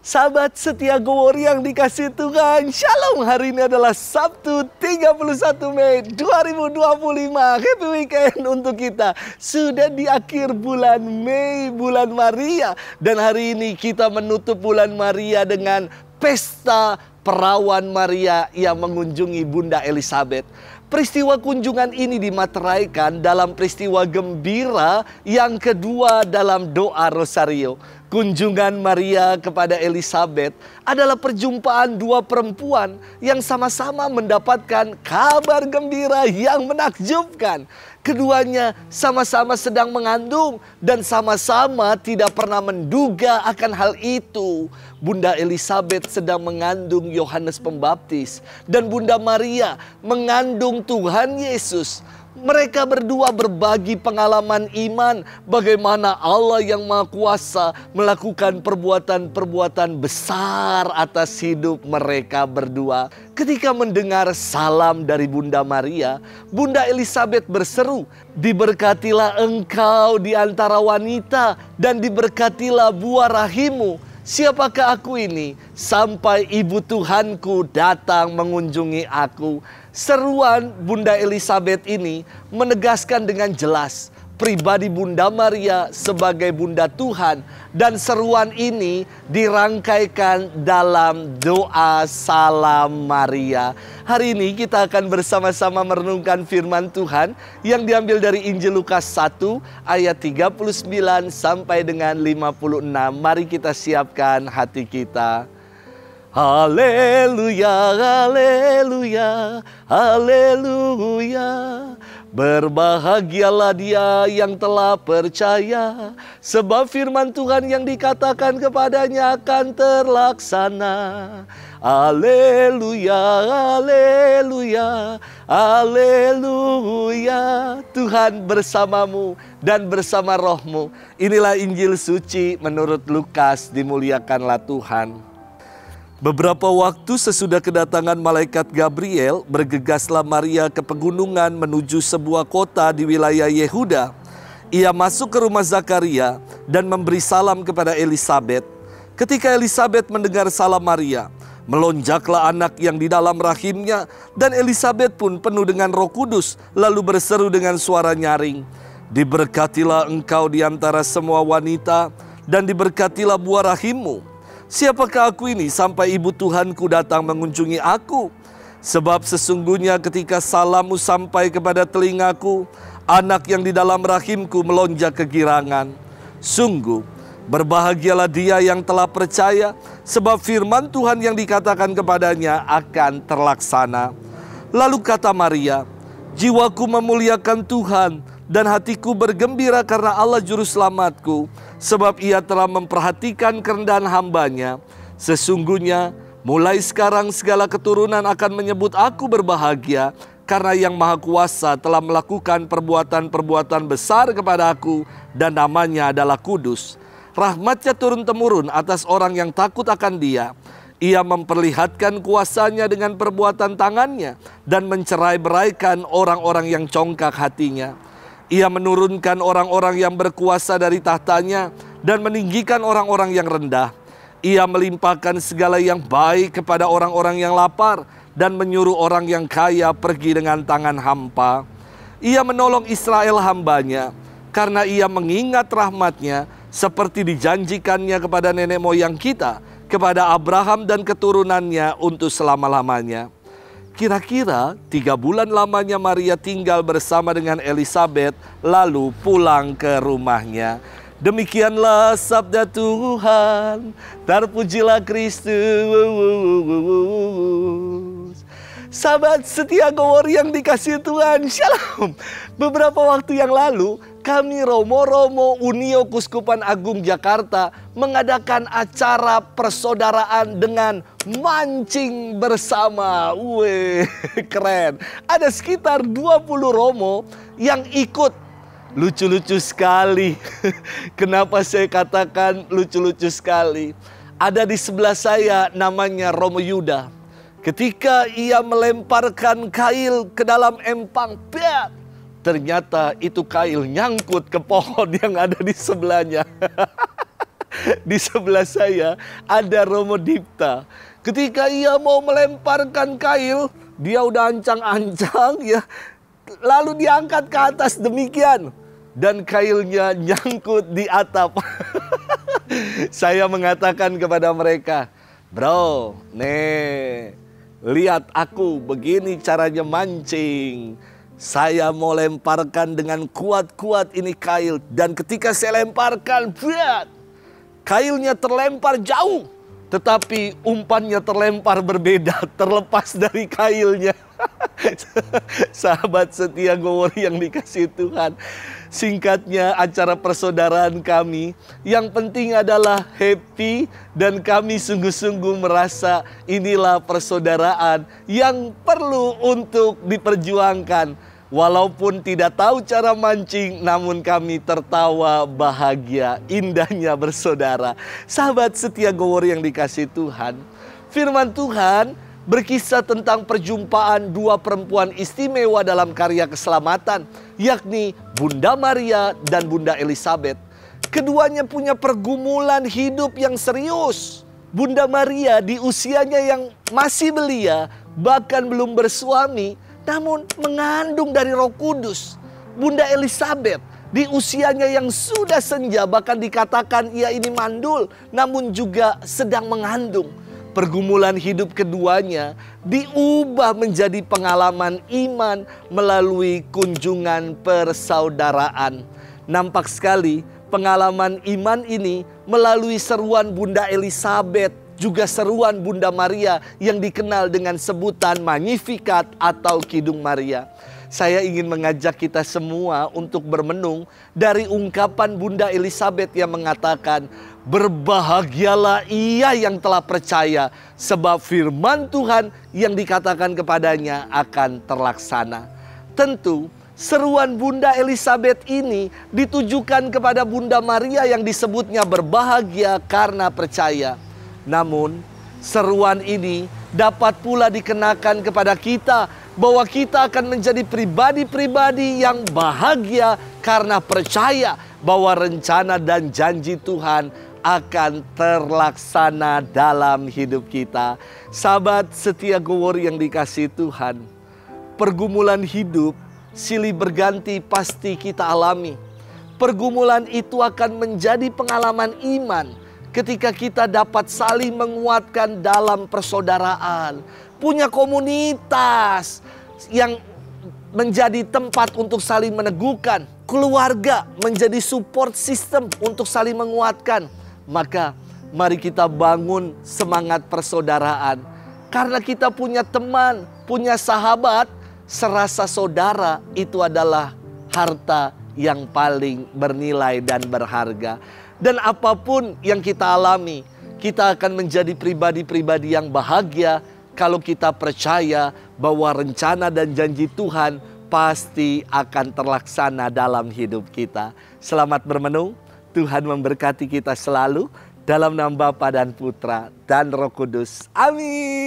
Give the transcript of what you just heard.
Sahabat setia Go Warrior yang dikasih Tuhan, Shalom. Hari ini adalah Sabtu 31 Mei 2025. Happy weekend untuk kita. Sudah di akhir bulan Mei, bulan Maria. Dan hari ini kita menutup bulan Maria dengan pesta perawan Maria yang mengunjungi Bunda Elizabeth. Peristiwa kunjungan ini dimateraikan dalam peristiwa gembira yang kedua dalam doa Rosario. Kunjungan Maria kepada Elizabeth adalah perjumpaan dua perempuan yang sama-sama mendapatkan kabar gembira yang menakjubkan. Keduanya sama-sama sedang mengandung dan sama-sama tidak pernah menduga akan hal itu. Bunda Elizabeth sedang mengandung Yohanes Pembaptis dan Bunda Maria mengandung Tuhan Yesus. Mereka berdua berbagi pengalaman iman bagaimana Allah yang Maha Kuasa melakukan perbuatan-perbuatan besar atas hidup mereka berdua. Ketika mendengar salam dari Bunda Maria, Bunda Elizabeth berseru, "Diberkatilah engkau di antara wanita dan diberkatilah buah rahimmu. Siapakah aku ini? Sampai ibu Tuhanku datang mengunjungi aku." Seruan Bunda Elizabeth ini menegaskan dengan jelas pribadi Bunda Maria sebagai Bunda Tuhan. Dan seruan ini dirangkaikan dalam doa Salam Maria. Hari ini kita akan bersama-sama merenungkan firman Tuhan yang diambil dari Injil Lukas 1 ayat 39 sampai dengan 56. Mari kita siapkan hati kita. Haleluya, haleluya, haleluya. Berbahagialah dia yang telah percaya, sebab firman Tuhan yang dikatakan kepadanya akan terlaksana. Haleluya, haleluya, haleluya. Tuhan bersamamu dan bersama rohmu. Inilah Injil suci menurut Lukas, dimuliakanlah Tuhan. Beberapa waktu sesudah kedatangan malaikat Gabriel, bergegaslah Maria ke pegunungan menuju sebuah kota di wilayah Yehuda. Ia masuk ke rumah Zakaria dan memberi salam kepada Elizabeth. Ketika Elizabeth mendengar salam Maria, melonjaklah anak yang di dalam rahimnya, dan Elizabeth pun penuh dengan Roh Kudus, lalu berseru dengan suara nyaring, "Diberkatilah engkau di antara semua wanita, dan diberkatilah buah rahimmu. Siapakah aku ini sampai ibu Tuhanku datang mengunjungi aku? Sebab sesungguhnya ketika salammu sampai kepada telingaku, anak yang di dalam rahimku melonjak kegirangan. Sungguh, berbahagialah dia yang telah percaya, sebab firman Tuhan yang dikatakan kepadanya akan terlaksana." Lalu kata Maria, "Jiwaku memuliakan Tuhan, dan hatiku bergembira karena Allah Juru Selamatku, sebab ia telah memperhatikan kerendahan hambanya. Sesungguhnya mulai sekarang segala keturunan akan menyebut aku berbahagia, karena yang Maha Kuasa telah melakukan perbuatan-perbuatan besar kepada aku, dan namanya adalah kudus. Rahmatnya turun-temurun atas orang yang takut akan dia. Ia memperlihatkan kuasanya dengan perbuatan tangannya, dan mencerai-beraikan orang-orang yang congkak hatinya. Ia menurunkan orang-orang yang berkuasa dari tahtanya dan meninggikan orang-orang yang rendah. Ia melimpahkan segala yang baik kepada orang-orang yang lapar dan menyuruh orang yang kaya pergi dengan tangan hampa. Ia menolong Israel hambanya karena ia mengingat rahmatnya seperti dijanjikannya kepada nenek moyang kita, kepada Abraham dan keturunannya untuk selama-lamanya." Kira-kira 3 bulan lamanya Maria tinggal bersama dengan Elizabeth, lalu pulang ke rumahnya. Demikianlah sabda Tuhan, terpujilah Kristus. Sahabat setia Go Warrior yang dikasih Tuhan, Shalom. Beberapa waktu yang lalu, kami Romo-Romo Unio Kuskupan Agung Jakarta mengadakan acara persaudaraan dengan mancing bersama. Wih, keren. Ada sekitar 20 Romo yang ikut. Lucu-lucu sekali. Kenapa saya katakan lucu-lucu sekali? Ada di sebelah saya namanya Romo Yuda. Ketika ia melemparkan kail ke dalam empang, ternyata itu kail nyangkut ke pohon yang ada di sebelahnya. Di sebelah saya ada Romo Dipta. Ketika ia mau melemparkan kail, dia udah ancang-ancang ya. Lalu diangkat ke atas demikian. Dan kailnya nyangkut di atap. Saya mengatakan kepada mereka, bro, nih, lihat aku begini caranya mancing. Saya mau lemparkan dengan kuat-kuat ini kail. Dan ketika saya lemparkan, kailnya terlempar jauh. Tetapi umpannya terlempar berbeda, terlepas dari kailnya. Sahabat setia Gowori yang dikasihi Tuhan. Singkatnya acara persaudaraan kami, yang penting adalah happy dan kami sungguh-sungguh merasa inilah persaudaraan yang perlu untuk diperjuangkan. Walaupun tidak tahu cara mancing, namun kami tertawa bahagia, indahnya bersaudara. Sahabat setia Gowori yang dikasihi Tuhan, firman Tuhan berkisah tentang perjumpaan dua perempuan istimewa dalam karya keselamatan, yakni Bunda Maria dan Bunda Elizabeth. Keduanya punya pergumulan hidup yang serius. Bunda Maria di usianya yang masih belia, bahkan belum bersuami, namun mengandung dari Roh Kudus. Bunda Elizabeth di usianya yang sudah senja, bahkan dikatakan ia ini mandul, namun juga sedang mengandung. Pergumulan hidup keduanya diubah menjadi pengalaman iman melalui kunjungan persaudaraan. Nampak sekali pengalaman iman ini melalui seruan Bunda Elizabeth, juga seruan Bunda Maria yang dikenal dengan sebutan Magnificat atau Kidung Maria. Saya ingin mengajak kita semua untuk bermenung dari ungkapan Bunda Elizabeth yang mengatakan, berbahagialah ia yang telah percaya, sebab firman Tuhan yang dikatakan kepadanya akan terlaksana. Tentu seruan Bunda Elizabeth ini ditujukan kepada Bunda Maria yang disebutnya berbahagia karena percaya. Namun seruan ini dapat pula dikenakan kepada kita, bahwa kita akan menjadi pribadi-pribadi yang bahagia karena percaya bahwa rencana dan janji Tuhan akan terlaksana dalam hidup kita. Sahabat setia Gowori yang dikasihi Tuhan, pergumulan hidup silih berganti pasti kita alami. Pergumulan itu akan menjadi pengalaman iman ketika kita dapat saling menguatkan dalam persaudaraan, punya komunitas yang menjadi tempat untuk saling meneguhkan, keluarga menjadi support system untuk saling menguatkan. Maka mari kita bangun semangat persaudaraan. Karena kita punya teman, punya sahabat, serasa saudara itu adalah harta yang paling bernilai dan berharga. Dan apapun yang kita alami, kita akan menjadi pribadi-pribadi yang bahagia kalau kita percaya bahwa rencana dan janji Tuhan pasti akan terlaksana dalam hidup kita. Selamat bermenung, Tuhan memberkati kita selalu dalam nama Bapa dan Putra dan Roh Kudus. Amin.